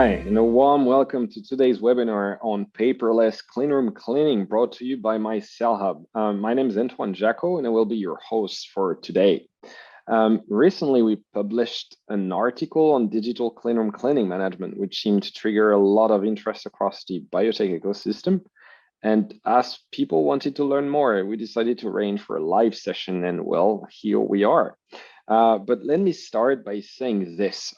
Hi, and a warm welcome to today's webinar on paperless cleanroom cleaning brought to you by MyCellHub. My name is Antoine Jacot, and I will be your host for today. Recently, we published an article on digital cleanroom cleaning management, which seemed to trigger a lot of interest across the biotech ecosystem. And as people wanted to learn more, we decided to arrange for a live session, and well, here we are. But let me start by saying this.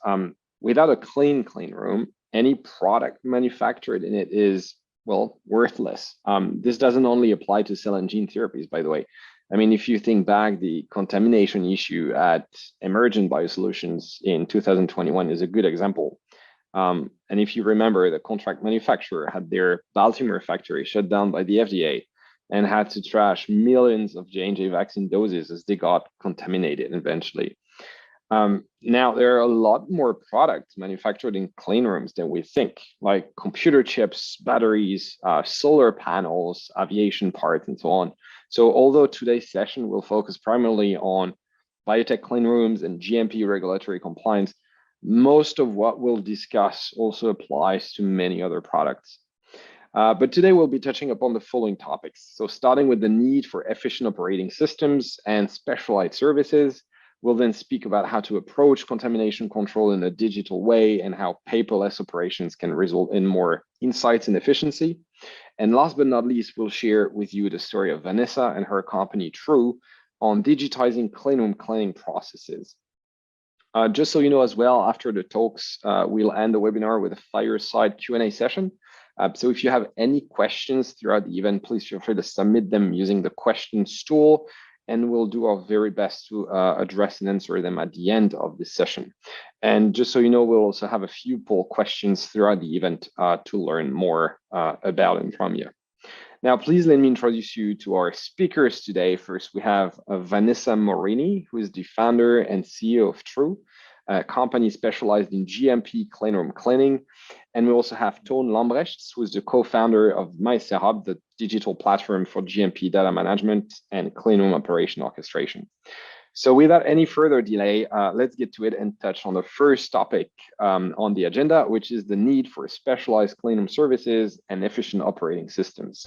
Without a clean room, any product manufactured in it is, well, worthless. This doesn't only apply to cell and gene therapies, by the way. I mean, if you think back, the contamination issue at Emergent Biosolutions in 2021 is a good example. And if you remember, the contract manufacturer had their Baltimore factory shut down by the FDA and had to trash millions of J&J vaccine doses as they got contaminated eventually. Now, there are a lot more products manufactured in clean rooms than we think, like computer chips, batteries, solar panels, aviation parts, and so on. So although today's session will focus primarily on biotech clean rooms and GMP regulatory compliance, most of what we'll discuss also applies to many other products. But today we'll be touching upon the following topics. So starting with the need for efficient operating systems and specialized services. We'll then speak about how to approach contamination control in a digital way and how paperless operations can result in more insights and efficiency. And last but not least, we'll share with you the story of Vanessa and her company TRU on digitizing cleanroom cleaning processes. Just so you know as well, after the talks, we'll end the webinar with a fireside Q&A session. So if you have any questions throughout the event, please feel free to submit them using the questions tool, and we'll do our very best to address and answer them at the end of this session. And just so you know, we'll also have a few poll questions throughout the event to learn more about and from you. Now, please let me introduce you to our speakers today. First, we have Vanessa Morini, who is the founder and CEO of TRU, a company specialized in GMP cleanroom cleaning. And we also have Toon Lambrechts, who is the co-founder of MyCellHub, the digital platform for GMP data management and cleanroom operation orchestration. So without any further delay, let's get to it and touch on the first topic on the agenda, which is the need for specialized cleanroom services and efficient operating systems.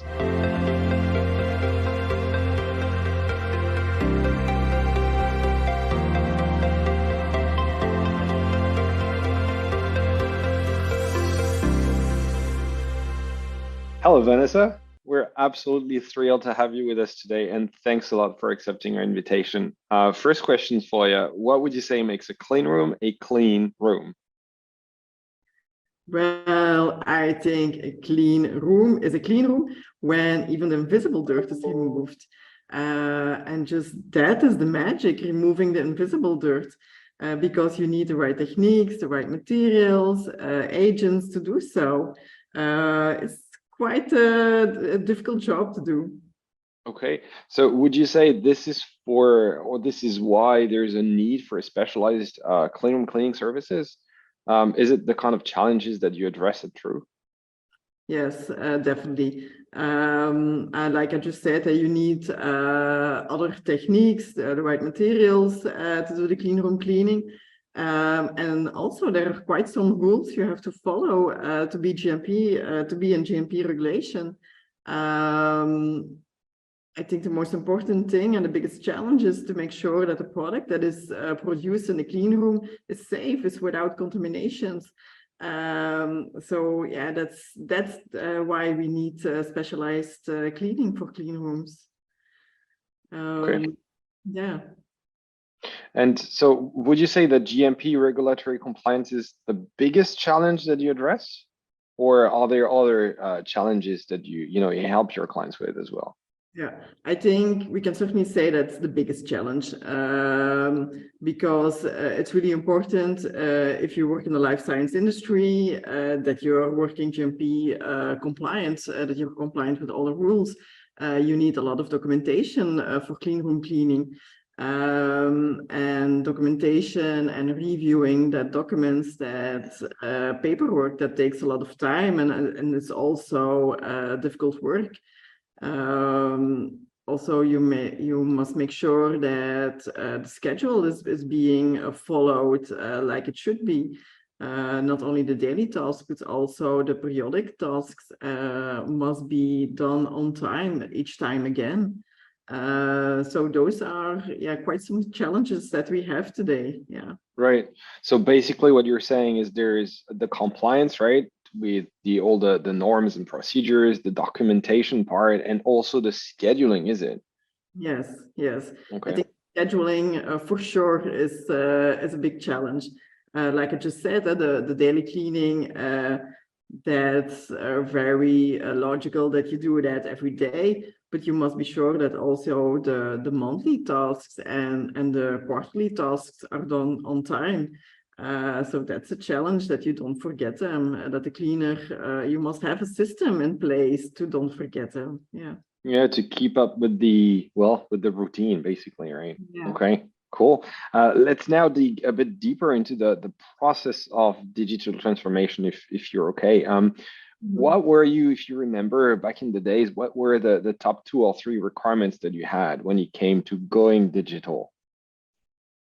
Hello, Vanessa. We're absolutely thrilled to have you with us today, and thanks a lot for accepting our invitation. First question for you. What would you say makes a clean room a clean room? Well, I think a clean room is a clean room when even the invisible dirt is removed. And just that is the magic, removing the invisible dirt, because you need the right techniques, the right materials, agents to do so. It's quite a difficult job to do. Okay, so would you say this is this is why there's a need for specialized cleanroom cleaning services? Is it the kind of challenges that you address at TRU? Yes, definitely. Like I just said, you need other techniques, the right materials to do the cleanroom cleaning. And also there are quite some rules you have to follow to be GMP, to be in GMP regulation. I think the most important thing and the biggest challenge is to make sure that the product that is produced in the clean room is safe, is without contaminations. So yeah, that's why we need specialized cleaning for clean rooms. Okay. Yeah. And so would you say that GMP regulatory compliance is the biggest challenge that you address? Or are there other challenges that you help your clients with as well? Yeah, I think we can certainly say that's the biggest challenge, because it's really important if you work in the life science industry that you're working GMP compliant, that you're compliant with all the rules. You need a lot of documentation for clean room cleaning. And documentation and reviewing that documents, that paperwork that takes a lot of time, and it's also difficult work. Also, you must make sure that the schedule is being followed like it should be. not only the daily tasks, but also the periodic tasks must be done on time each time again. So those are quite some challenges that we have today. Yeah. Right. So basically what you're saying is there is the compliance, right? With all the norms and procedures, the documentation part, and also the scheduling, is it? Yes, yes. I Okay. think scheduling for sure is a big challenge. Like I just said, the daily cleaning, that's very logical that you do that every day, but you must be sure that also the monthly tasks and the quarterly tasks are done on time. So that's a challenge that you don't forget them, that the cleaner, you must have a system in place to don't forget them. Yeah. Yeah, to keep up with the routine, basically, right? Yeah. Okay, cool. Let's now dig a bit deeper into the process of digital transformation, if you're okay. What were you, if you remember back in the days, what were the top 2 or 3 requirements that you had when it came to going digital?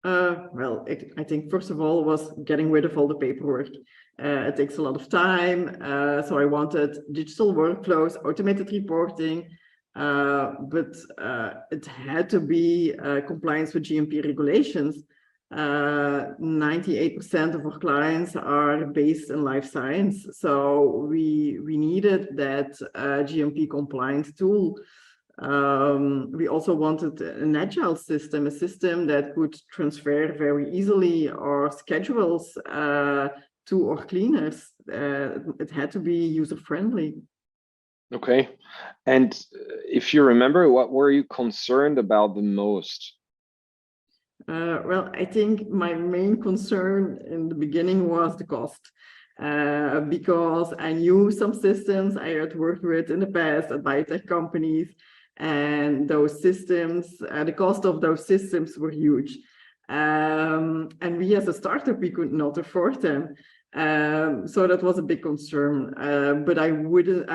Well, I think first of all was getting rid of all the paperwork. It takes a lot of time. So I wanted digital workflows, automated reporting, but it had to be compliance with GMP regulations. 98% of our clients are based in life science. So we needed that GMP compliant tool. We also wanted an agile system, a system that could transfer very easily our schedules to our cleaners. It had to be user-friendly. Okay. And if you remember, what were you concerned about the most? Well, I think my main concern in the beginning was the cost. Because I knew some systems I had worked with in the past at biotech companies, and those systems, the cost of those systems were huge. And we as a startup, we could not afford them. So that was a big concern. But I wouldn't,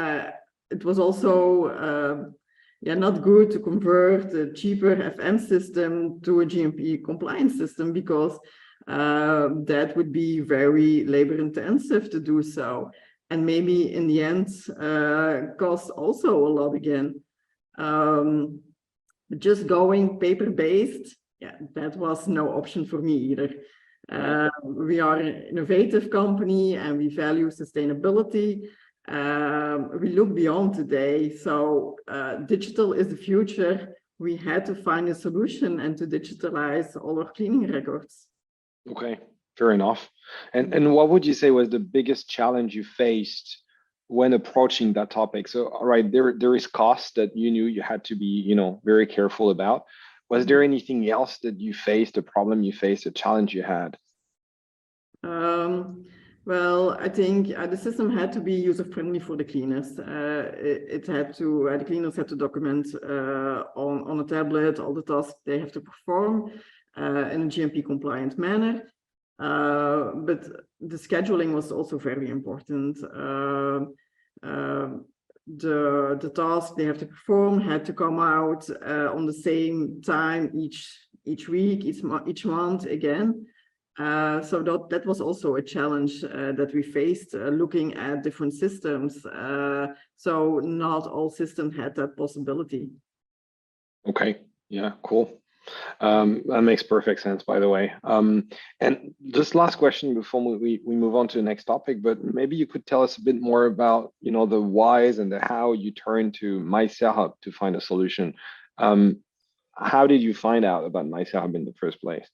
it was also not good to convert a cheaper FM system to a GMP compliance system, because that would be very labor intensive to do so. And maybe in the end, costs also a lot again. Just going paper-based, that was no option for me either. We are an innovative company and we value sustainability. We look beyond today. So digital is the future. We had to find a solution and to digitalize all our cleaning records. Okay, fair enough. And what would you say was the biggest challenge you faced when approaching that topic? So, all right, there is cost that you knew you had to be, very careful about. Was there anything else that you faced, a problem you faced, a challenge you had? Well, I think the system had to be user-friendly for the cleaners. It had to, the cleaners had to document on a tablet all the tasks they have to perform in a GMP-compliant manner. But the scheduling was also very important. The task they have to perform had to come out on the same time each week, each month again. So that was also a challenge that we faced looking at different systems. So not all systems had that possibility. Okay, yeah, cool. That makes perfect sense, by the way. And just last question before we move on to the next topic, but maybe you could tell us a bit more about, the whys and the how you turned to MyCellHub to find a solution. How did you find out about MyCellHub in the first place?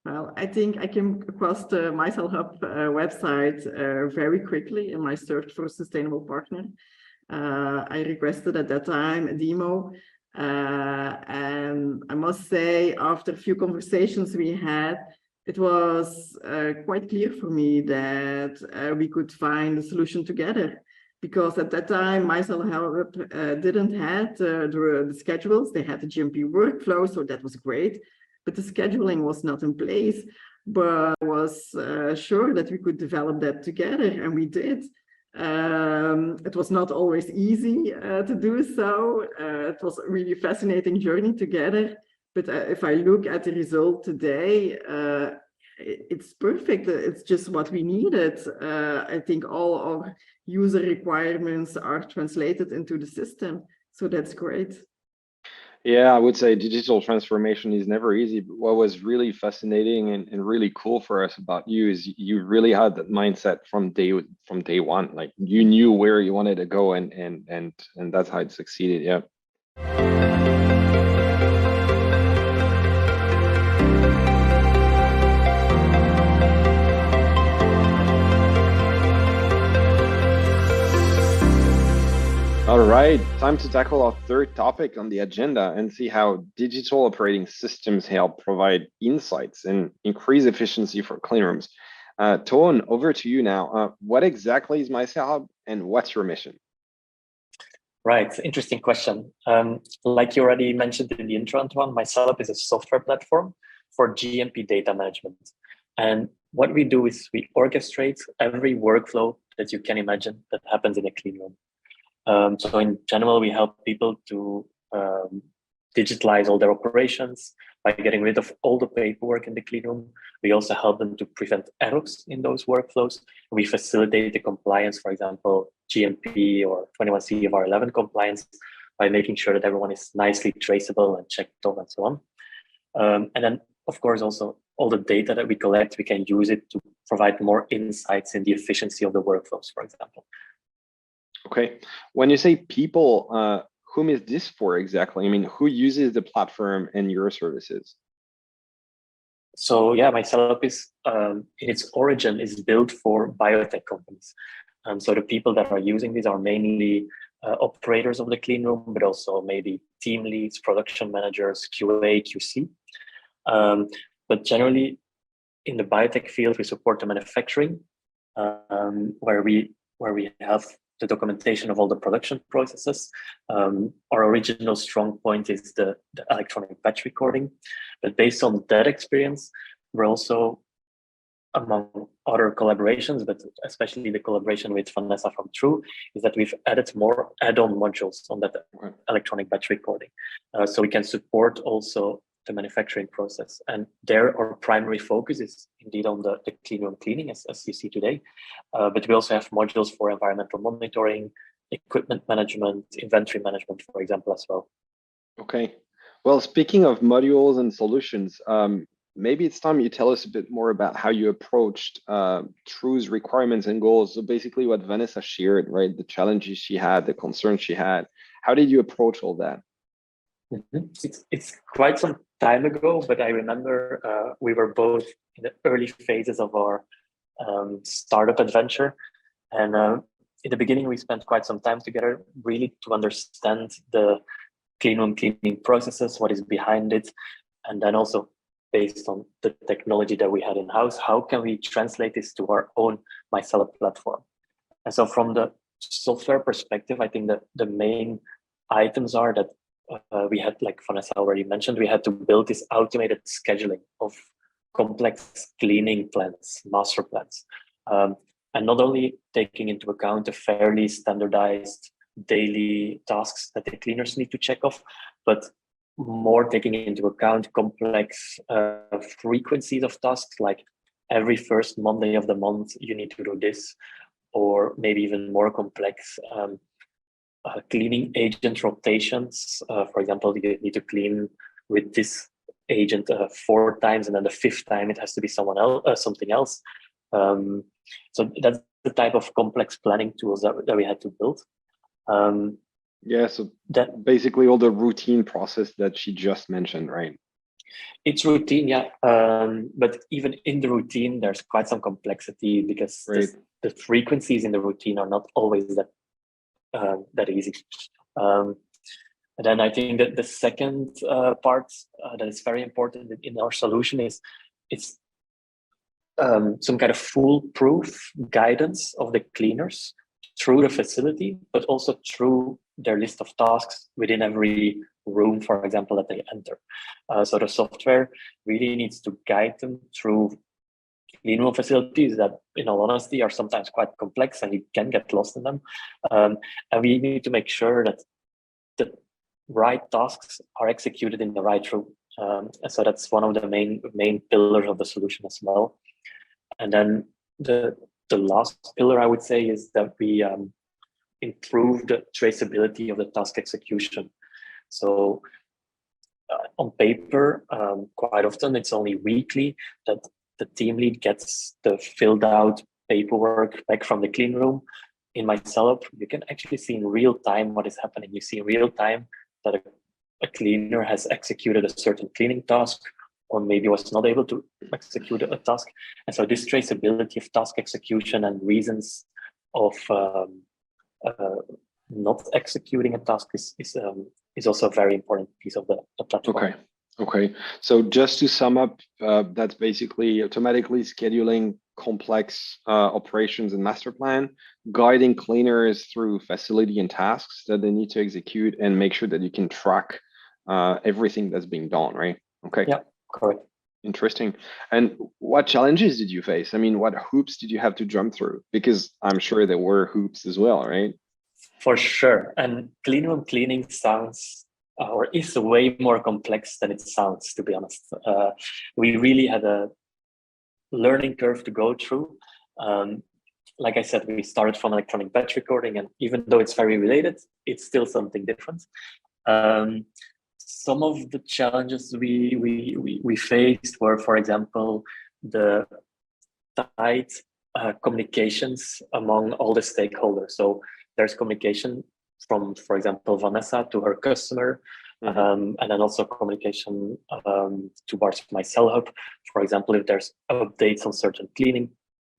Well, I think I came across the MyCellHub website very quickly in my search for a sustainable partner. I requested at that time a demo. And I must say, after a few conversations we had, it was quite clear for me that we could find a solution together. Because at that time, MyCellHub didn't have the schedules. They had the GMP workflow, so that was great. But the scheduling was not in place. But I was sure that we could develop that together, and we did. It was not always easy to do so. It was a really fascinating journey together. But if I look at the result today, it's perfect. It's just what we needed. I think all our user requirements are translated into the system. So that's great. Yeah, I would say digital transformation is never easy, but what was really fascinating and really cool for us about you is you really had that mindset from day one. Like you knew where you wanted to go and that's how it succeeded. Yeah. All right, time to tackle our third topic on the agenda and see how digital operating systems help provide insights and increase efficiency for cleanrooms. Toon, over to you now. What exactly is MyCellHub and what's your mission? Right, interesting question. Like you already mentioned in the intro, Antoine, MyCellHub is a software platform for GMP data management. And what we do is we orchestrate every workflow that you can imagine that happens in a clean room. So in general, we help people to digitalize all their operations by getting rid of all the paperwork in the clean room. We also help them to prevent errors in those workflows. We facilitate the compliance, for example, GMP or 21 CFR 11 compliance by making sure that everyone is nicely traceable and checked off and so on. And then, of course, also all the data that we collect, we can use it to provide more insights in the efficiency of the workflows, for example. Okay, when you say people, whom is this for exactly? I mean, who uses the platform and your services? So yeah, MyCellHub is in its origin is built for biotech companies. So the people that are using these are mainly operators of the clean room, but also maybe team leads, production managers, QA, QC. But generally, in the biotech field, we support the manufacturing, where we have the documentation of all the production processes. Our original strong point is the electronic batch recording. But based on that experience, we're also, among other collaborations, but especially the collaboration with Vanessa from TRU, is that we've added more add-on modules on that electronic batch recording. So we can support also the manufacturing process. And there, our primary focus is indeed on the clean room cleaning, as you see today. But we also have modules for environmental monitoring, equipment management, inventory management, for example, as well. Okay. Well, speaking of modules and solutions, maybe it's time you tell us a bit more about how you approached TRU's requirements and goals. So basically what Vanessa shared, right? The challenges she had, the concerns she had. How did you approach all that? It's quite some time ago, but I remember we were both in the early phases of our startup adventure. And in the beginning, we spent quite some time together really to understand the clean room cleaning processes, what is behind it. And then also based on the technology that we had in-house, how can we translate this to our own MyCellHub platform? And so from the software perspective, I think that the main items are that we had, like Vanessa already mentioned, we had to build this automated scheduling of complex cleaning plans, master plans. And not only taking into account the fairly standardized daily tasks that the cleaners need to check off, but more taking into account complex frequencies of tasks, like every first Monday of the month, you need to do this, or maybe even more complex cleaning agent rotations. For example, you need to clean with this agent 4 times, and then the 5th time it has to be someone else, something else. So that's the type of complex planning tools that we had to build. Yeah, so that basically all the routine process that she just mentioned, right? It's routine, yeah. But even in the routine, there's quite some complexity because the frequencies in the routine are not always that easy. And then I think that the second part that is very important in our solution is it's some kind of foolproof guidance of the cleaners through the facility, but also through their list of tasks within every room, for example, that they enter. So the software really needs to guide them through clean room facilities that, in all honesty, are sometimes quite complex and you can get lost in them. And we need to make sure that the right tasks are executed in the right room. So that's one of the main pillars of the solution as well. And then the last pillar I would say is that we improve the traceability of the task execution. So on paper, quite often it's only weekly that the team lead gets the filled out paperwork back from the clean room. In MyCellHub, you can actually see in real time what is happening. You see in real time that a cleaner has executed a certain cleaning task, or maybe was not able to execute a task. And so this traceability of task execution and reasons of not executing a task is also a very important piece of the platform. Okay. So just to sum up, that's basically automatically scheduling complex operations and master plan, guiding cleaners through facility and tasks that they need to execute, and make sure that you can track everything that's being done, right? Okay. Yeah, correct. Interesting. And what challenges did you face? I mean, what hoops did you have to jump through? Because I'm sure there were hoops as well, right? For sure. And cleanroom cleaning sounds or is way more complex than it sounds, to be honest. We really had a learning curve to go through. Like I said, we started from electronic batch recording, and even though it's very related, it's still something different. Some of the challenges we faced were, for example, the tight communications among all the stakeholders. So there's communication from, for example, Vanessa to her customer, and then also communication towards MyCellHub. For example, if there's updates on certain cleaning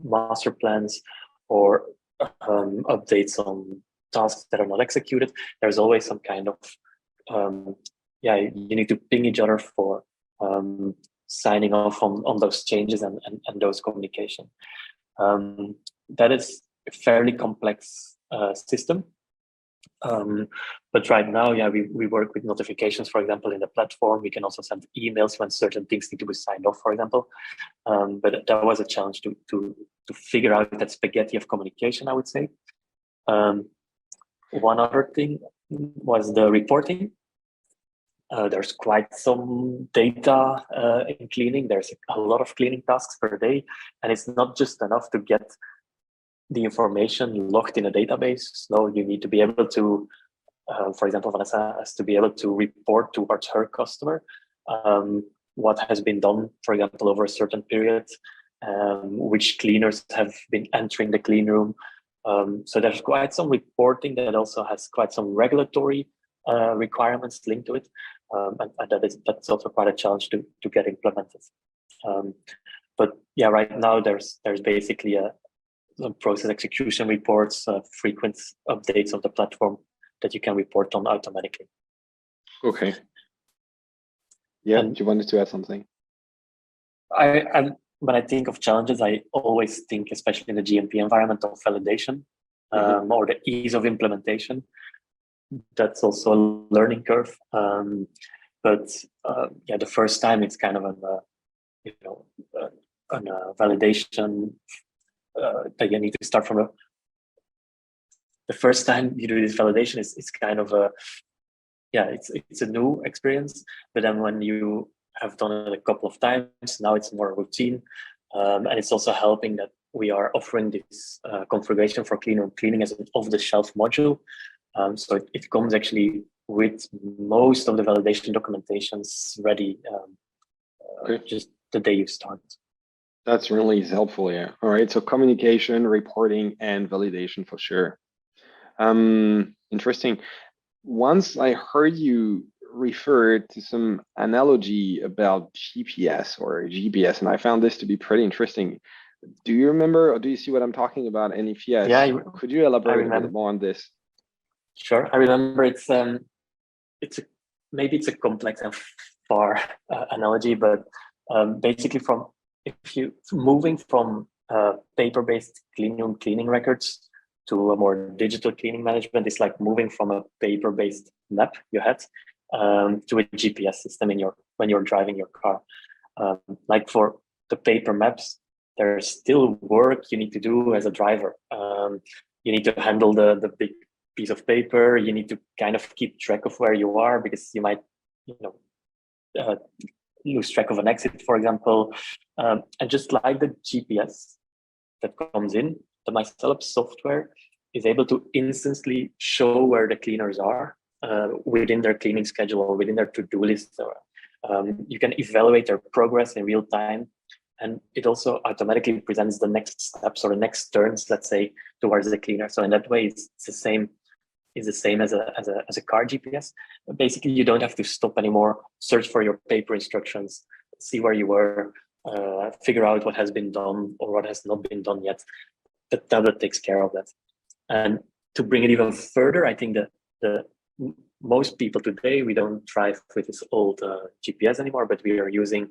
master plans or updates on tasks that are not executed, there's always some kind of you need to ping each other for signing off on those changes and those communication. That is a fairly complex system. But right now, we work with notifications, for example, in the platform. We can also send emails when certain things need to be signed off, for example. But that was a challenge to figure out that spaghetti of communication, I would say. One other thing was the reporting. There's quite some data in cleaning. There's a lot of cleaning tasks per day, and it's not just enough to get the information locked in a database. No, you need to be able to, for example, Vanessa has to be able to report towards her customer what has been done, for example, over a certain period, which cleaners have been entering the clean room. So there's quite some reporting that also has quite some regulatory requirements linked to it. And that's also quite a challenge to get implemented. But yeah, right now there's basically process execution reports, frequent updates of the platform that you can report on automatically. Okay. Yeah, you wanted to add something? When I think of challenges, I always think, especially in the GMP environment, of validation or the ease of implementation. That's also a learning curve. But the first time it's kind of a validation that you need to start from. The first time you do this validation it's kind of it's a new experience. But then when you have done it a couple of times, now it's more routine, and it's also helping that we are offering this configuration for cleanroom cleaning as an off-the-shelf module. So it comes actually with most of the validation documentations ready just the day you start. That's really helpful, yeah. All right, so communication, reporting, and validation for sure. Interesting. Once I heard you refer to some analogy about GPS or GPS, and I found this to be pretty interesting. Do you remember, or do you see what I'm talking about? And if yes, could you elaborate a bit more on this? Sure, I remember. Maybe it's a complex and far analogy, but basically, if you moving from paper-based cleanroom cleaning records to a more digital cleaning management, is like moving from a paper-based map you had to a GPS system when you're driving your car. Like for the paper maps, there's still work you need to do as a driver. You need to handle the big piece of paper. You need to kind of keep track of where you are, because you might lose track of an exit, for example. And just like the GPS that comes in, the MyCellHub software is able to instantly show where the cleaners are within their cleaning schedule or within their to-do list. You can evaluate their progress in real time. And it also automatically presents the next steps or the next turns, let's say, towards the cleaner. So in that way, it's the same as a car GPS. But basically, you don't have to stop anymore, search for your paper instructions, see where you were, figure out what has been done or what has not been done yet. The tablet takes care of that. And to bring it even further, I think that most people today, we don't drive with this old GPS anymore, but we are using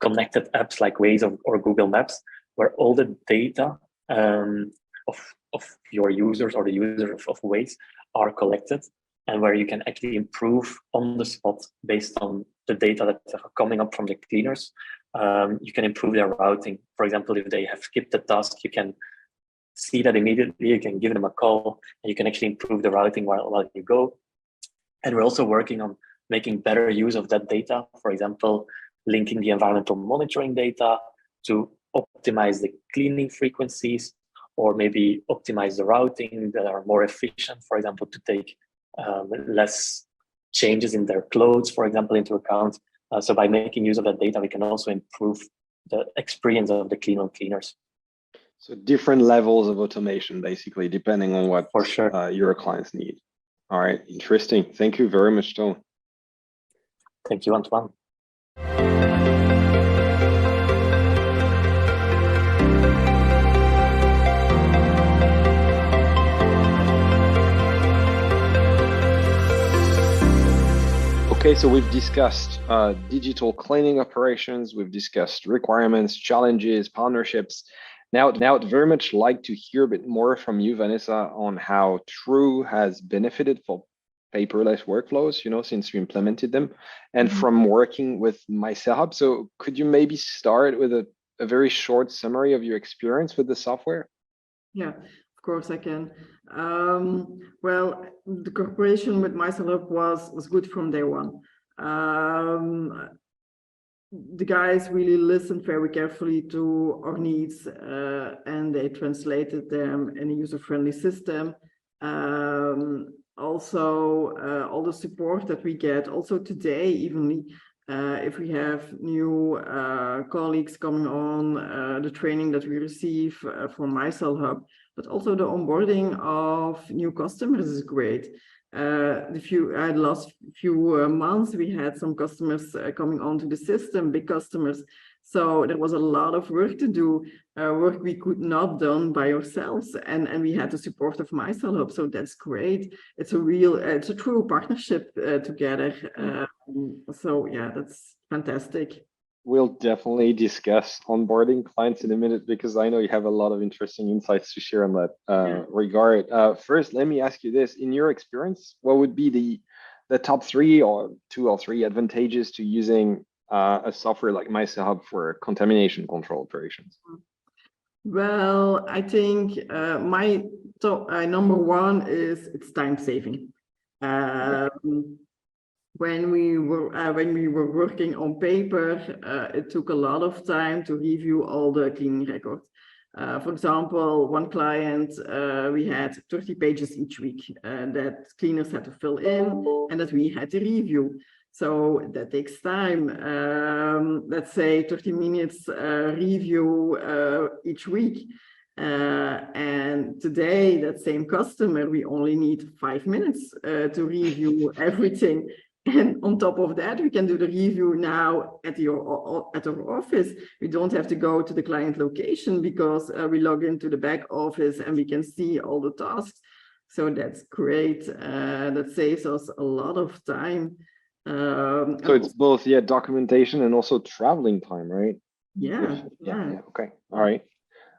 connected apps like Waze or Google Maps, where all the data of your users or the users of Waze are collected, and where you can actually improve on the spot based on the data that are coming up from the cleaners. You can improve their routing. For example, if they have skipped a task, you can see that immediately. You can give them a call, and you can actually improve the routing while you go. And we're also working on making better use of that data. For example, linking the environmental monitoring data to optimize the cleaning frequencies, or maybe optimize the routing that are more efficient, for example, to take less changes in their clothes, for example, into account. So by making use of that data, we can also improve the experience of the cleaners. So different levels of automation, basically, depending on what for sure your clients need. All right, interesting. Thank you very much, Toon. Thank you, Antoine. Okay, so we've discussed digital cleaning operations, we've discussed requirements, challenges, partnerships. Now, I'd very much like to hear a bit more from you, Vanessa, on how TRU has benefited for paperless workflows, since you implemented them, and from working with MyCellHub. So could you maybe start with a very short summary of your experience with the software? Yeah, of course I can. Well, the cooperation with MyCellHub was good from day one. The guys really listened very carefully to our needs, and they translated them in a user-friendly system. Also, all the support that we get, also today, even if we have new colleagues coming on, the training that we receive from MyCellHub, but also the onboarding of new customers is great. The last few months, we had some customers coming onto the system, big customers. So there was a lot of work to do, work we could not done by ourselves, and we had the support of MyCellHub. So that's great. It's a true partnership together. So yeah, that's fantastic. We'll definitely discuss onboarding clients in a minute, because I know you have a lot of interesting insights to share in that regard. First, let me ask you this. In your experience, what would be the top 3 or 2 or 3 advantages to using a software like MyCellHub for contamination control operations? Well, I think my top number 1 is it's time saving. When we were working on paper, it took a lot of time to review all the cleaning records. For example, one client, we had 30 pages each week that cleaners had to fill in and that we had to review. So that takes time. Let's say 30 minutes review each week. And today, that same customer, we only need 5 minutes to review everything. And on top of that, we can do the review now at our office. We don't have to go to the client location, because we log into the back office and we can see all the tasks. So that's great. That saves us a lot of time. So it's both, documentation and also traveling time, right? Yeah. Okay. All right.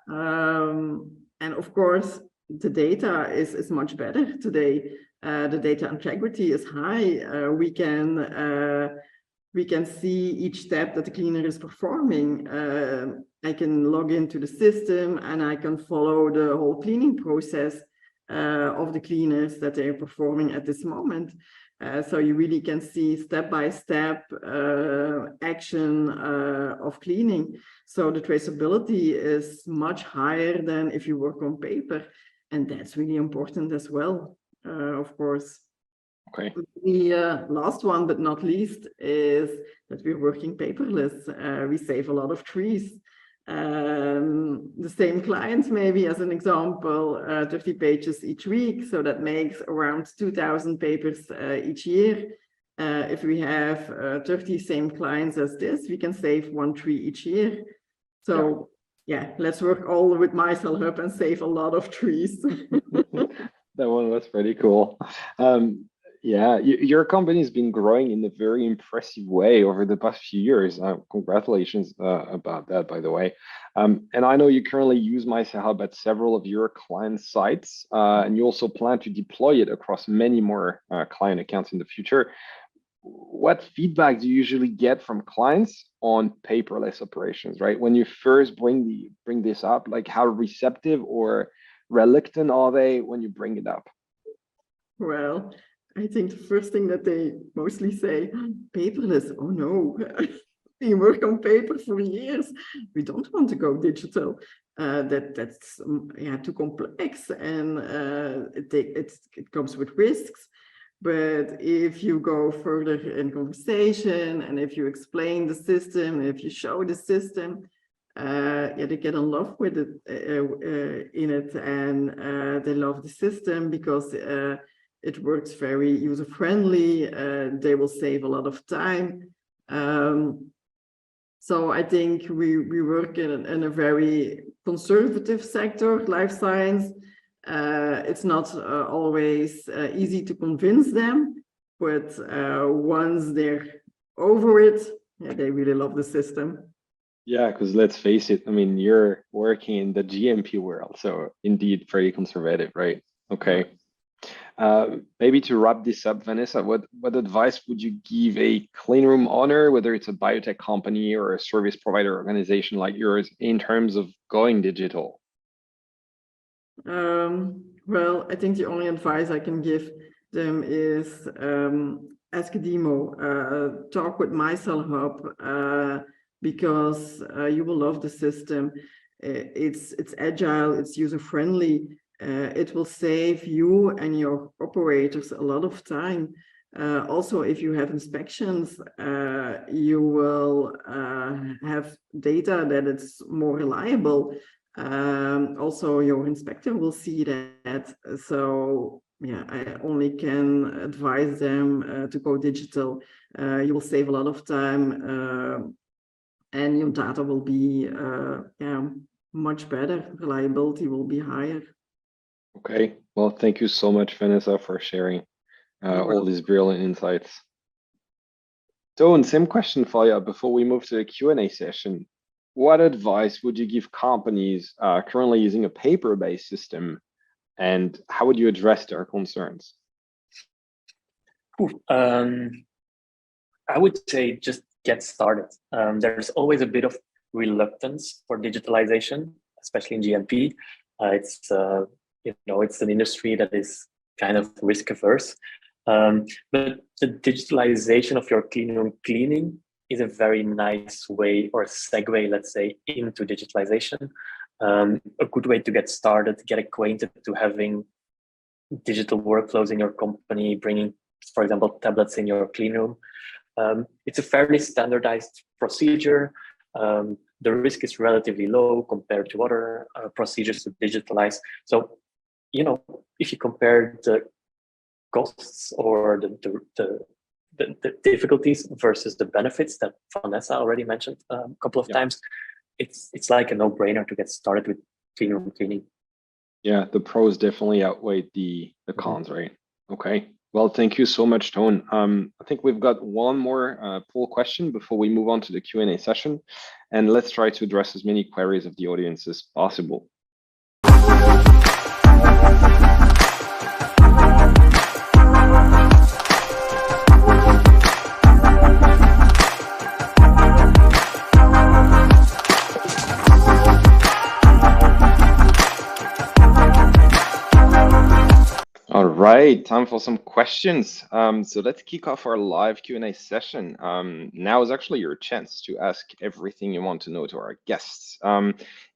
And of course, the data is much better today. The data integrity is high. We can see each step that the cleaner is performing. I can log into the system and I can follow the whole cleaning process of the cleaners that they are performing at this moment. So you really can see step-by-step action of cleaning. So the traceability is much higher than if you work on paper. And that's really important as well, of course. Okay. The last one, but not least, is that we're working paperless. We save a lot of trees. The same clients, maybe as an example, 30 pages each week. So that makes around 2,000 papers each year. If we have 30 same clients as this, we can save 1 tree each year. So yeah, let's work all with MyCellHub and save a lot of trees. That one was pretty cool. Yeah, your company has been growing in a very impressive way over the past few years. Congratulations about that, by the way. And I know you currently use MyCellHub at several of your client sites, and you also plan to deploy it across many more client accounts in the future. What feedback do you usually get from clients on paperless operations, right? When you first bring this up, like how receptive or reluctant are they when you bring it up? Well, I think the first thing that they mostly say, paperless, oh no, we work on paper for years. We don't want to go digital. That's too complex, and it comes with risks. But if you go further in conversation, and if you explain the system, if you show the system, they get in love with it, and they love the system because it works very user-friendly. They will save a lot of time. So I think we work in a very conservative sector, life science. It's not always easy to convince them, but once they're over it, they really love the system. Yeah, because let's face it, I mean, you're working in the GMP world, so indeed pretty conservative, right? Okay. Maybe to wrap this up, Vanessa, what advice would you give a cleanroom owner, whether it's a biotech company or a service provider organization like yours, in terms of going digital? Well, I think the only advice I can give them is ask a demo, talk with MyCellHub, because you will love the system. It's agile, it's user-friendly. It will save you and your operators a lot of time. Also, if you have inspections, you will have data that it's more reliable. Also, your inspector will see that. So yeah, I only can advise them to go digital. You will save a lot of time, and your data will be much better. Reliability will be higher. Okay, well, thank you so much, Vanessa, for sharing all these brilliant insights. Toon, same question for you before we move to the Q&A session. What advice would you give companies currently using a paper-based system, and how would you address their concerns? I would say just get started. There's always a bit of reluctance for digitalization, especially in GMP. It's an industry that is kind of risk averse. But the digitalization of your cleanroom cleaning is a very nice way, or segue, let's say, into digitalization. A good way to get started, get acquainted to having digital workflows in your company, bringing, for example, tablets in your cleanroom. It's a fairly standardized procedure. The risk is relatively low compared to other procedures to digitalize. So, if you compare the costs or the difficulties versus the benefits that Vanessa already mentioned a couple of times, it's like a no-brainer to get started with cleanroom cleaning. Yeah, the pros definitely outweigh the cons, right? Okay. Well, thank you so much, Toon. I think we've got one more poll question before we move on to the Q&A session, and let's try to address as many queries of the audience as possible. All right. right, time for some questions. So let's kick off our live Q&A session. Now is actually your chance to ask everything you want to know to our guests.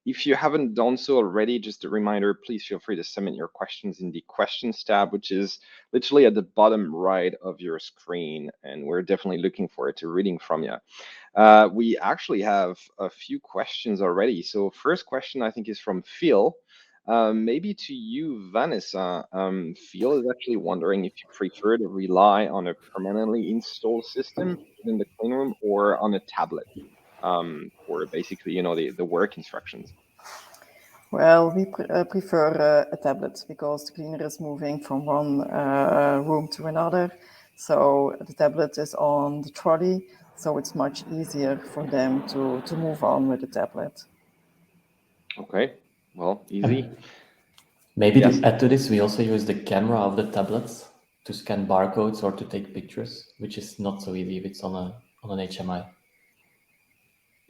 If you haven't done so already, just a reminder, please feel free to submit your questions in the questions tab, which is literally at the bottom right of your screen. And we're definitely looking forward to reading from you. We actually have a few questions already. So first question, I think, is from Phil. Maybe to you, Vanessa. Phil is actually wondering if you prefer to rely on a permanently installed system in the clean room or on a tablet for basically, the work instructions. Well, we prefer a tablet because the cleaner is moving from one room to another. So the tablet is on the trolley, so it's much easier for them to move on with the tablet. Okay, well, easy. Maybe Yes. to add to this, we also use the camera of the tablets to scan barcodes or to take pictures, which is not so easy if it's on an HMI.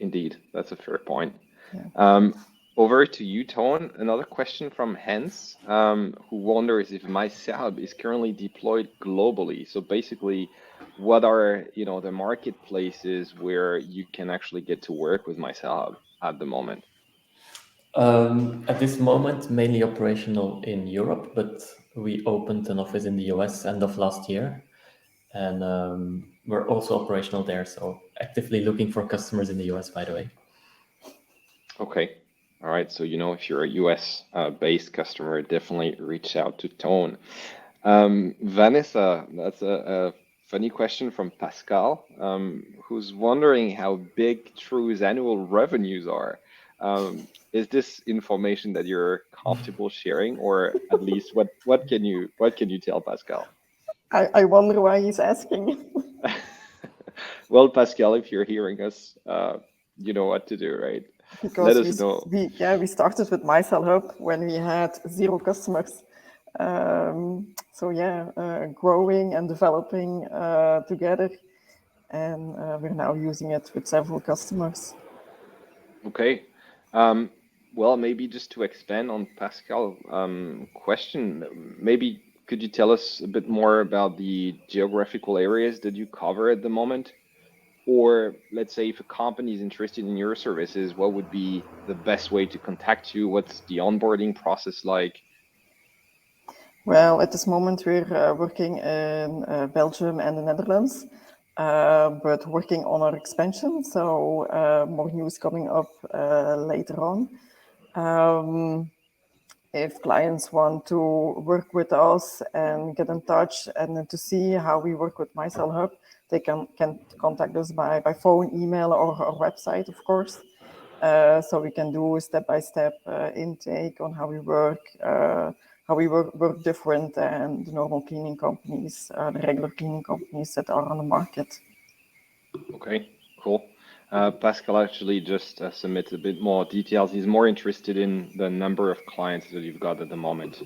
Indeed, that's a fair point. Yeah. Over to you, Toon. Another question from Hans, who wonders if MyCellHub is currently deployed globally. So basically, what are the marketplaces where you can actually get to work with MyCellHub at the moment? At this moment, mainly operational in Europe, but we opened an office in the US end of last year, and we're also operational there. So actively looking for customers in the US, by the way. Okay. All right. So, if you're a US based customer, definitely reach out to Toon. Vanessa, that's a funny question from Pascal, who's wondering how big TRU's annual revenues are. Is this information that you're comfortable sharing, or at least what can you tell Pascal? I wonder why he's asking. Well, Pascal, if you're hearing us, you know what to do, right? Because Let us know. we started with MyCellHub when we had 0 customers. So yeah, growing and developing together, and we're now using it with several customers. Okay. Well, maybe just to expand on Pascal question, maybe could you tell us a bit more about the geographical areas that you cover at the moment? Or let's say if a company is interested in your services, what would be the best way to contact you? What's the onboarding process like? Well, at this moment we're working in Belgium and the Netherlands, but working on our expansion. So more news coming up later on. If clients want to work with us and get in touch and to see how we work with MyCellHub, they can contact us by phone, email, or website, of course. So we can do a step-by-step intake on how we work different than the normal cleaning companies, the regular cleaning companies that are on the market. Okay, cool. Pascal actually just submitted a bit more details. He's more interested in the number of clients that you've got at the moment.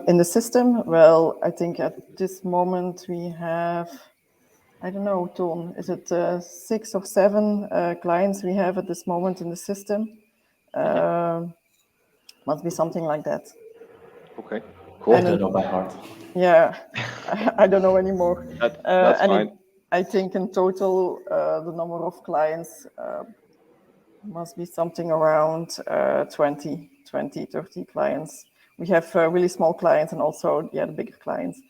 In the system, well, I think at this moment we have, I don't know, Toon, is it 6 or 7 clients we have at this moment in the system? Must be something like that. Okay, cool. I don't know by heart. Yeah, I don't know anymore. That's fine. I think in total, the number of clients must be something around 20, 30 clients. We have really small clients and also, the bigger clients.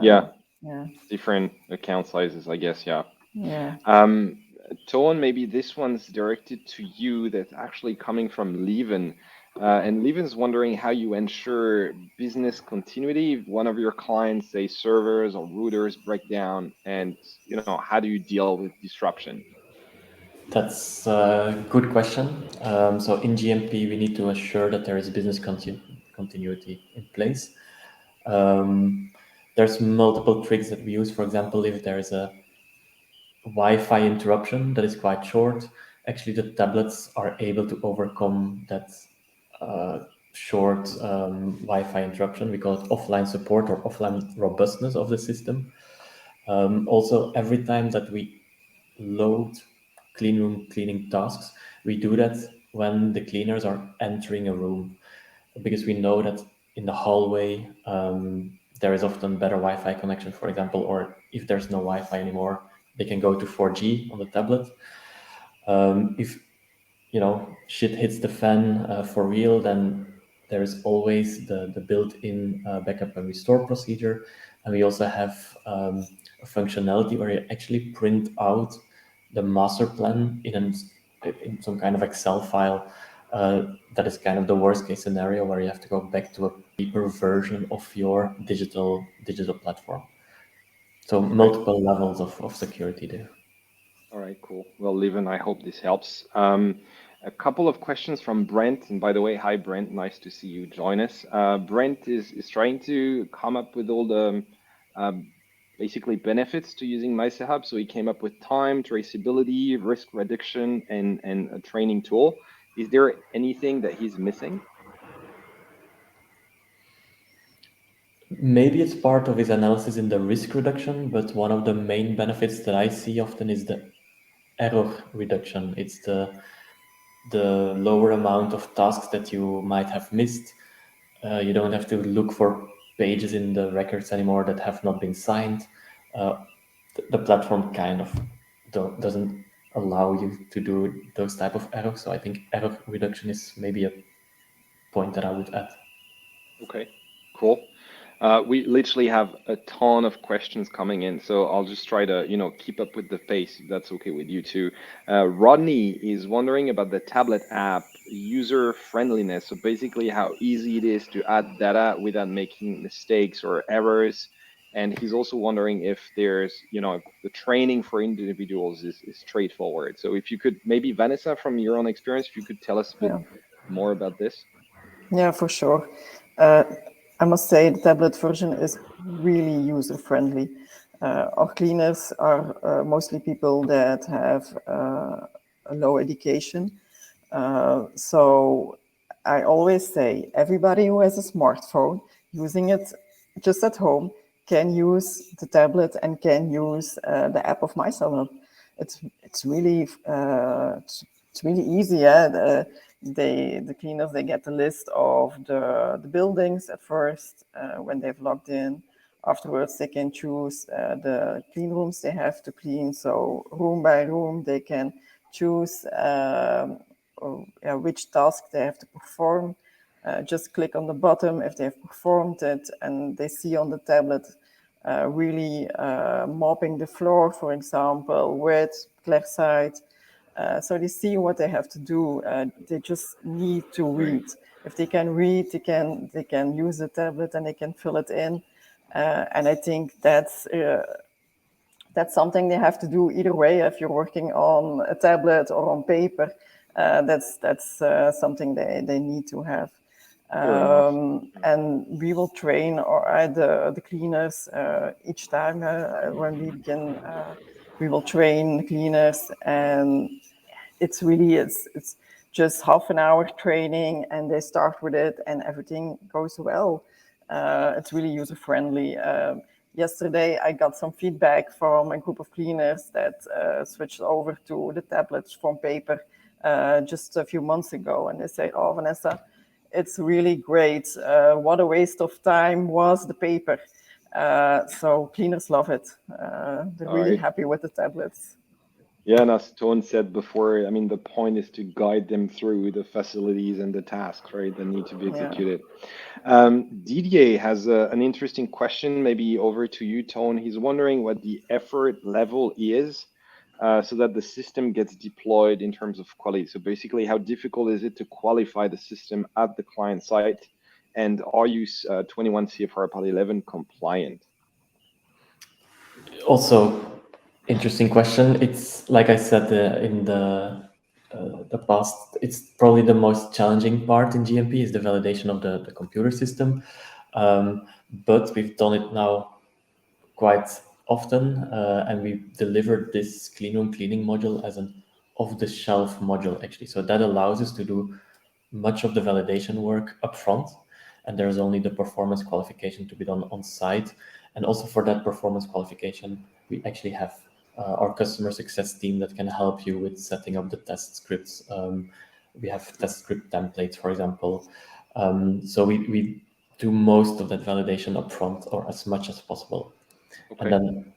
Yeah. Yeah. Different account sizes, I guess. Yeah. Yeah. Toon, maybe this one's directed to you. That's actually coming from Leven. And Leven's wondering how you ensure business continuity if one of your clients, say servers or routers, break down, and how do you deal with disruption? That's a good question. So in GMP, we need to assure that there is business continuity in place. There's multiple tricks that we use. For example, if there is a Wi-Fi interruption that is quite short, actually the tablets are able to overcome that short Wi-Fi interruption. We call it offline support or offline robustness of the system. Also, every time that we load clean room cleaning tasks, we do that when the cleaners are entering a room, because we know that in the hallway, there is often better Wi-Fi connection, for example, or if there's no Wi-Fi anymore, they can go to 4G on the tablet. If shit hits the fan for real, then there is always the built-in backup and restore procedure. And we also have a functionality where you actually print out the master plan in some kind of Excel file. That is kind of the worst case scenario where you have to go back to a paper version of your digital platform. So multiple levels of security there. All right, cool. Well, Lieven, I hope this helps. A couple of questions from Brent. And by the way, hi, Brent. Nice to see you join us. Brent is trying to come up with all the basically benefits to using MyCellHub. So he came up with time, traceability, risk reduction, and a training tool. Is there anything that he's missing? Maybe it's part of his analysis in the risk reduction, but one of the main benefits that I see often is the error reduction. It's the lower amount of tasks that you might have missed. You don't have to look for pages in the records anymore that have not been signed. The platform kind of doesn't allow you to do those type of errors. So I think error reduction is maybe a point that I would add. Okay, cool. We literally have a ton of questions coming in, so I'll just try to, keep up with the pace, if that's okay with you too. Rodney is wondering about the tablet app user friendliness. So basically how easy it is to add data without making mistakes or errors. And he's also wondering if there's, the training for individuals is straightforward. So if you could, maybe Vanessa, from your own experience, if you could tell us a bit more about this. Yeah, for sure. I must say the tablet version is really user-friendly. Our cleaners are mostly people that have a low education. So I always say everybody who has a smartphone using it just at home can use the tablet and can use the app of MyCellHub. It's really easy. Yeah? The cleaners, they get the list of the buildings at first when they've logged in. Afterwards, they can choose the clean rooms they have to clean. So room by room, they can choose which task they have to perform. Just click on the bottom if they have performed it, and they see on the tablet really mopping the floor, for example, with Clairside. So they see what they have to do. They just need to read. If they can read, they can use the tablet and they can fill it in. And I think that's something they have to do either way. If you're working on a tablet or on paper, that's something they need to have. And we will train the cleaners each time when we begin. We will train the cleaners, and it's just half an hour training, and they start with it, and everything goes well. It's really user friendly. Yesterday, I got some feedback from a group of cleaners that switched over to the tablets from paper just a few months ago, and they say, "Oh, Vanessa, it's really great. What a waste of time was the paper." So cleaners love it. They're really happy with the tablets. Yeah, and as Toon said before, I mean, the point is to guide them through the facilities and the tasks, right, that need to be executed. Didier has an interesting question, maybe over to you, Toon. He's wondering what the effort level is so that the system gets deployed in terms of quality. So basically, how difficult is it to qualify the system at the client site? And are you 21 CFR Part 11 compliant? Also, interesting question. It's like I said in the past, it's probably the most challenging part in GMP is the validation of the computer system. But we've done it now quite often, and we've delivered this cleanroom cleaning module as an off-the-shelf module, actually. So that allows us to do much of the validation work upfront, and there's only the performance qualification to be done on site. And also for that performance qualification, we actually have our customer success team that can help you with setting up the test scripts. We have test script templates, for example. So we do most of that validation upfront or as much as possible. Okay. And then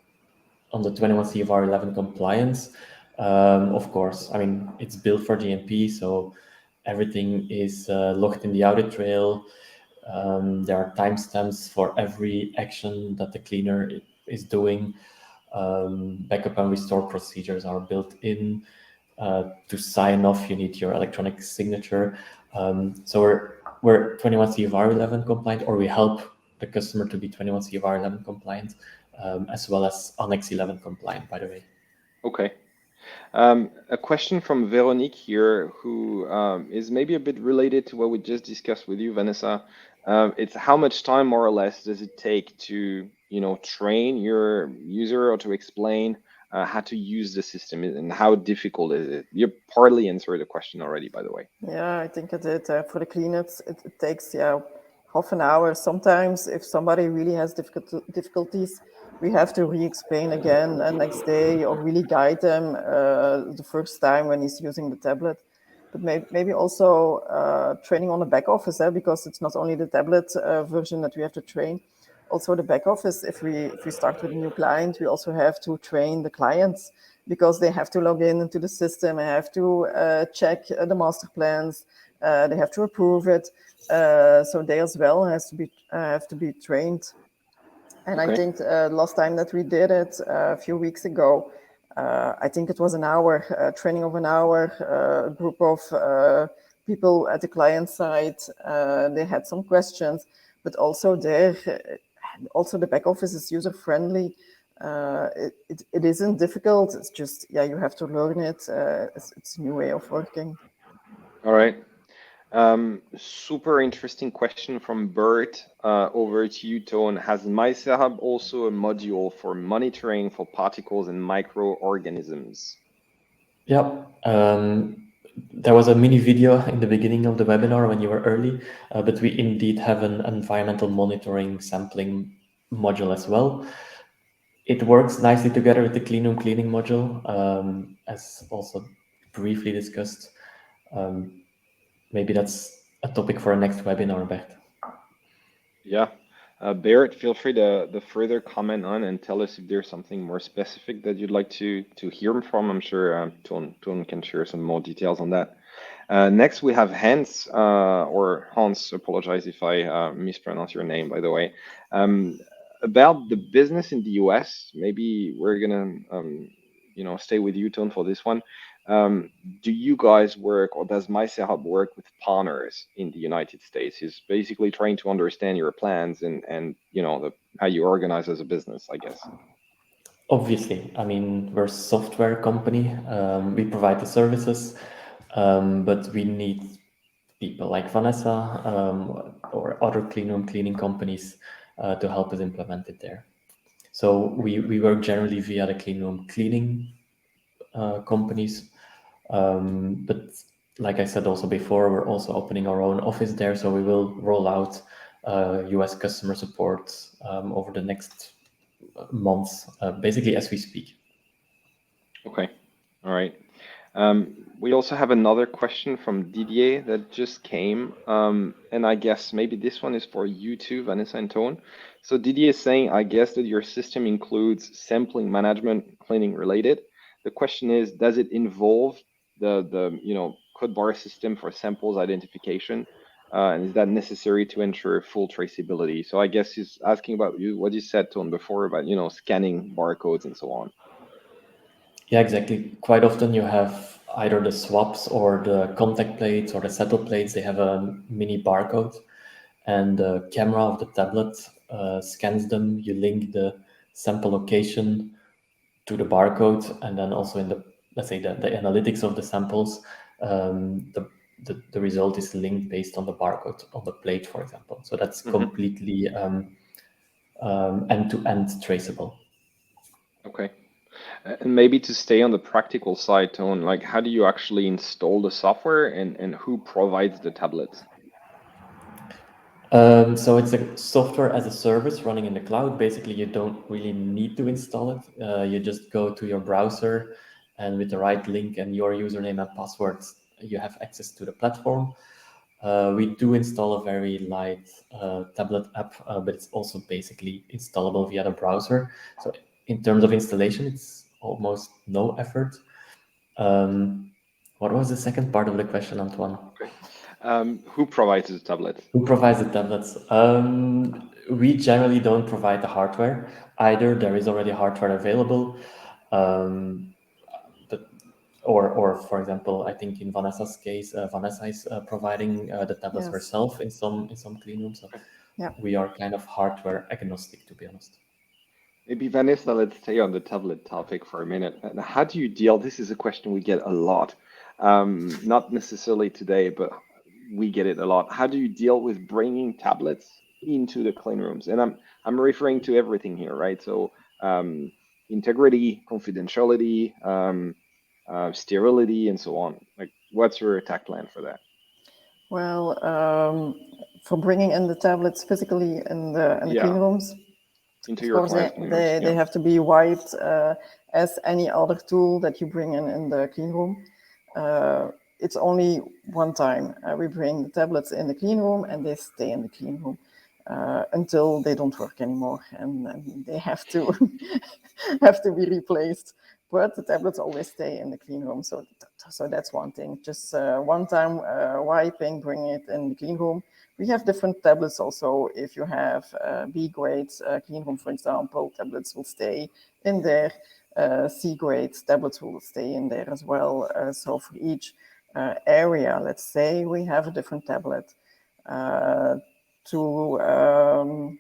on the 21 CFR 11 compliance, of course, I mean, it's built for GMP, so everything is logged in the audit trail. There are timestamps for every action that the cleaner is doing. Backup and restore procedures are built in. To sign off, you need your electronic signature. So we're 21 CFR 11 compliant, or we help the customer to be 21 CFR 11 compliant, as well as Annex 11 compliant, by the way. Okay. A question from Veronique here, who is maybe a bit related to what we just discussed with you, Vanessa. It's how much time, more or less, does it take to, train your user or to explain how to use the system, and how difficult is it? You partly answered the question already, by the way. Yeah, I think it did. For the cleanups, it takes half an hour. Sometimes if somebody really has difficulties, we have to re-explain again the next day, or really guide them the first time when he's using the tablet. But maybe also training on the back office, because it's not only the tablet version that we have to train. Also the back office, if we start with a new client, we also have to train the clients, because they have to log into the system, and have to check the master plans, they have to approve it. So they as well have to be trained. And Okay. I think last time that we did it a few weeks ago, I think it was an hour, training of an hour, a group of people at the client side. They had some questions, but also also the back office is user-friendly. It isn't difficult. It's just, you have to learn it. It's a new way of working. All right. Super interesting question from Bert. Over to you, Toon. Has MyCellHub also a module for monitoring for particles and microorganisms? Yeah. There was a mini video in the beginning of the webinar when you were early, but we indeed have an environmental monitoring sampling module as well. It works nicely together with the Cleanroom Cleaning module, as also briefly discussed. Maybe that's a topic for a next webinar, Bert. Yeah. Barrett, feel free to further comment on and tell us if there's something more specific that you'd like to hear from. I'm sure Toon can share some more details on that. Next, we have Hans, or Hans, apologize if I mispronounce your name, by the way. About the business in the US, maybe we're gonna stay with you, Toon, for this one. Do you guys work, or does MyCellHub work with partners in the United States? He's basically trying to understand your plans and how you organize as a business, I guess. Obviously, I mean, we're a software company. We provide the services, but we need people like Vanessa or other cleanroom cleaning companies to help us implement it there. So we work generally via the cleanroom cleaning companies. But like I said also before, we're also opening our own office there. So we will roll out US customer support over the next months, basically as we speak. Okay, all right. We also have another question from Didier that just came, and I guess maybe this one is for you too, Vanessa and Toon. So Didier is saying, I guess that your system includes sampling management, cleaning related. The question is, does it involve the code bar system for samples identification? And is that necessary to ensure full traceability? So I guess he's asking about what you said, Toon, before about scanning barcodes and so on. Yeah, exactly. Quite often you have either the swabs or the contact plates or the settle plates. They have a mini barcode, and the camera of the tablet scans them. You link the sample location to the barcode, and then also in the, let's say, the analytics of the samples, the result is linked based on the barcode on the plate, for example. So that's completely end-to-end traceable. Okay. And maybe to stay on the practical side, Toon, like how do you actually install the software, and who provides the tablets? So it's a software as a service running in the cloud. Basically, you don't really need to install it. You just go to your browser, and with the right link and your username and passwords, you have access to the platform. We do install a very light tablet app, but it's also basically installable via the browser. So in terms of installation, it's almost no effort. What was the second part of the question, Antoine? Who provides the tablets? Who provides the tablets? We generally don't provide the hardware either. There is already hardware available. Or for example, I think in Vanessa's case, Vanessa is providing the tablets herself in some clean rooms. So we are kind of hardware agnostic, to be honest. Maybe Vanessa, let's stay on the tablet topic for a minute. How do you deal? This is a question we get a lot, not necessarily today, but we get it a lot. How do you deal with bringing tablets into the clean rooms? And I'm referring to everything here, right? So integrity, confidentiality, sterility, and so on. Like, what's your attack plan for that? Well, for bringing in the tablets physically in the clean rooms, into your client's clean rooms, they have to be wiped as any other tool that you bring in the clean room. It's only one time we bring the tablets in the clean room, and they stay in the clean room until they don't work anymore, and they have to be replaced. But the tablets always stay in the clean room, so that's one thing. Just one time wiping, bring it in the clean room. We have different tablets also. If you have B grade clean room, for example, tablets will stay in there. C grade tablets will stay in there as well. So for each area, let's say, we have a different tablet to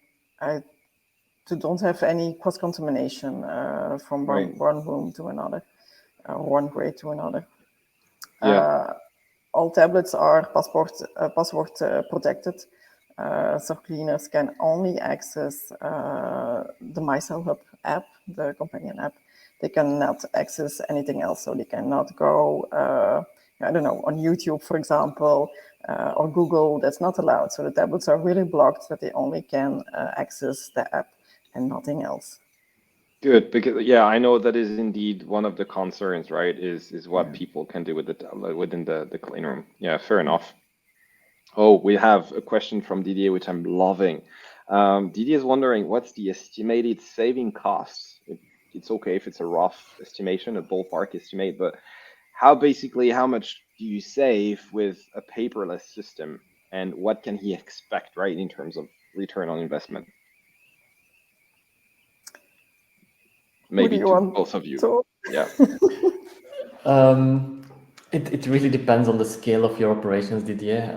don't have any cross-contamination from one room to another, one grade to another. All tablets are password protected, so cleaners can only access the MyCellHub app, the companion app. They cannot access anything else, so they cannot go, I don't know, on YouTube, for example, or Google. That's not allowed. So the tablets are really blocked, that they only can access the app and nothing else. Good, because I know that is indeed one of the concerns, right? Is what people can do with the tablet within the clean room. Yeah, fair enough. Oh, we have a question from Didier, which I'm loving. Didier is wondering, what's the estimated saving costs? It's okay if it's a rough estimation, a ballpark estimate, but how much do you save with a paperless system, and what can he expect, right, in terms of return on investment? Maybe to both of you. Yeah. It really depends on the scale of your operations, Didier.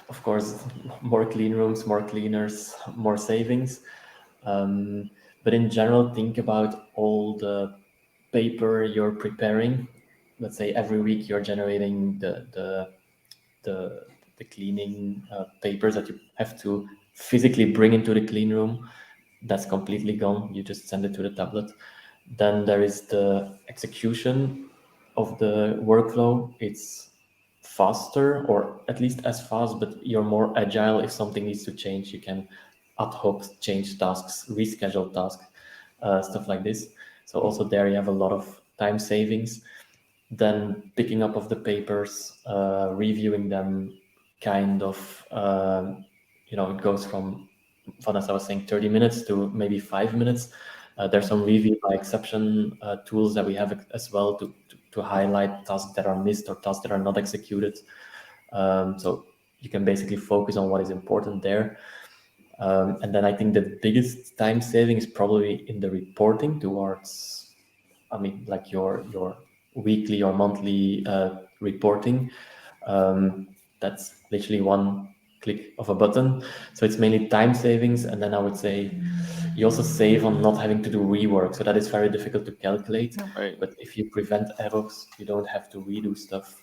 Of course, more clean rooms, more cleaners, more savings. But in general, think about all the paper you're preparing. Let's say every week you're generating the cleaning papers that you have to physically bring into the clean room. That's completely gone. You just send it to the tablet. Then there is the execution of the workflow. It's faster, or at least as fast, but you're more agile. If something needs to change, you can ad hoc change tasks, reschedule tasks, stuff like this. So also there you have a lot of time savings. Then picking up of the papers, reviewing them, kind of, it goes from, Vanessa was saying, 30 minutes to maybe 5 minutes. There's some review by exception tools that we have as well to highlight tasks that are missed or tasks that are not executed. So you can basically focus on what is important there. And then I think the biggest time saving is probably in the reporting towards, like your weekly or monthly reporting. That's literally one click of a button. So it's mainly time savings. And then I would say you also save on not having to do rework. So that is very difficult to calculate. Right. But if you prevent errors, you don't have to redo stuff.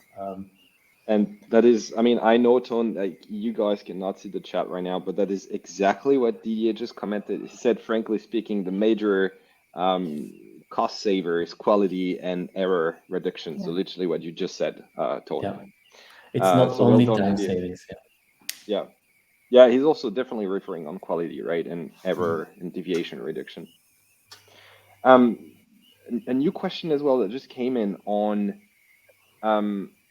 And that is, I know, Toon, like, you guys cannot see the chat right now, but that is exactly what Didier just commented. He said, frankly speaking, the major cost saver is quality and error reduction. So literally what you just said, Toon. Yeah. It's not only time savings. Yeah, he's also definitely referring on quality, right? And error and deviation reduction. A new question as well that just came in on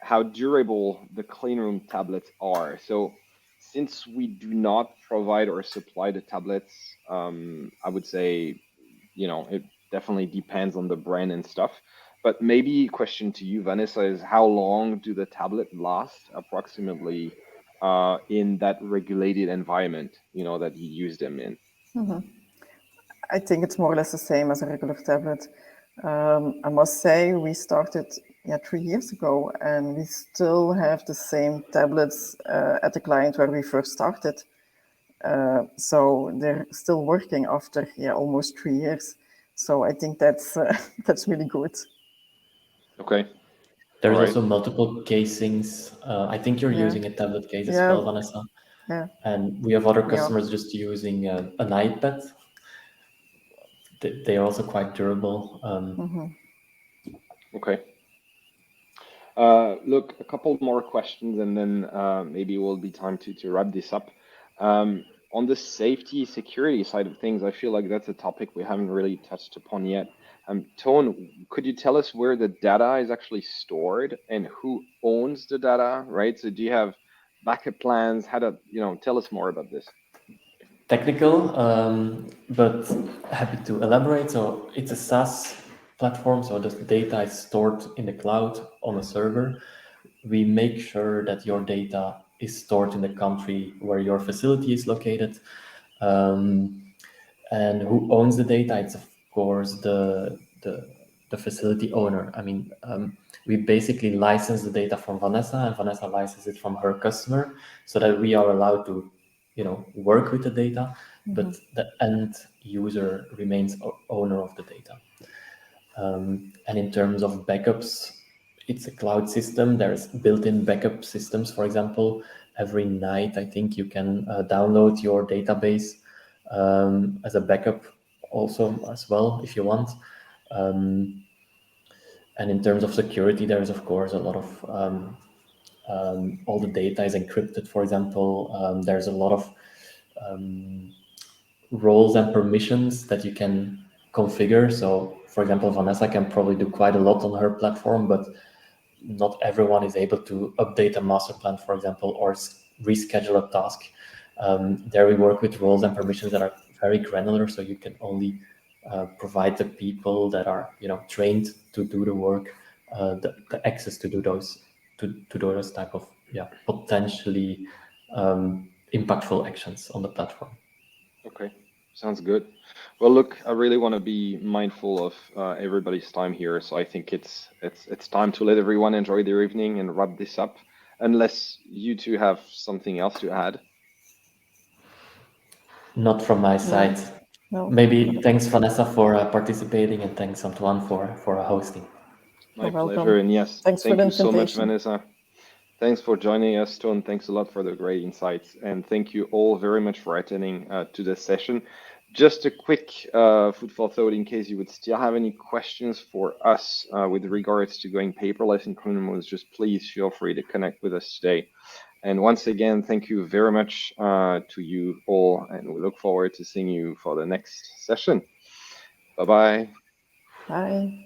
how durable the cleanroom tablets are. So since we do not provide or supply the tablets, I would say, it definitely depends on the brand and stuff. But maybe a question to you, Vanessa, is how long do the tablet last approximately in that regulated environment, that you use them in? I think it's more or less the same as a regular tablet. I must say we started 3 years ago, and we still have the same tablets at the client where we first started. So they're still working after almost 3 years. So I think that's that's really good. Okay. There's All right. also multiple casings. I think you're Yeah. using a tablet case as Yeah. well, Vanessa. Yeah. And we have other We are. customers just using an iPad. They are also quite durable. Okay. Look, a couple more questions, and then maybe it will be time to wrap this up. On the safety security side of things, I feel like that's a topic we haven't really touched upon yet. Toon, could you tell us where the data is actually stored and who owns the data, right? So do you have backup plans? How to, tell us more about this. Technical, but happy to elaborate. So it's a SaaS platform, so the data is stored in the cloud on a server. We make sure that your data is stored in the country where your facility is located. And who owns the data? It's of course the facility owner. I mean, we basically license the data from Vanessa, and Vanessa licenses it from her customer, so that we are allowed to, work with the data, but the end user remains owner of the data. And in terms of backups, it's a cloud system. There's built-in backup systems. For example, every night, I think you can download your database as a backup also as well, if you want. And in terms of security, there is, of course, a lot of all the data is encrypted, for example. There's a lot of roles and permissions that you can configure. So, for example, Vanessa can probably do quite a lot on her platform, but not everyone is able to update a master plan, for example, or reschedule a task. There we work with roles and permissions that are very granular, so you can only provide the people that are, trained to do the work, the access to do those type of potentially impactful actions on the platform. Okay, sounds good. Well, look, I really want to be mindful of everybody's time here, so I think it's time to let everyone enjoy their evening and wrap this up, unless you two have something else to add. Not from my side. No. Maybe thanks, Vanessa, for participating, and thanks, Antoine, for hosting. My You're pleasure, welcome. and yes, Thanks for thank the you so much, invitation. Vanessa. Thanks for joining us, Toon. Thanks a lot for the great insights, and thank you all very much for attending to this session. Just a quick food for thought in case you would still have any questions for us with regards to going paperless in clean rooms, just please feel free to connect with us today. And once again, thank you very much to you all, and we look forward to seeing you for the next session. Bye-bye. Bye.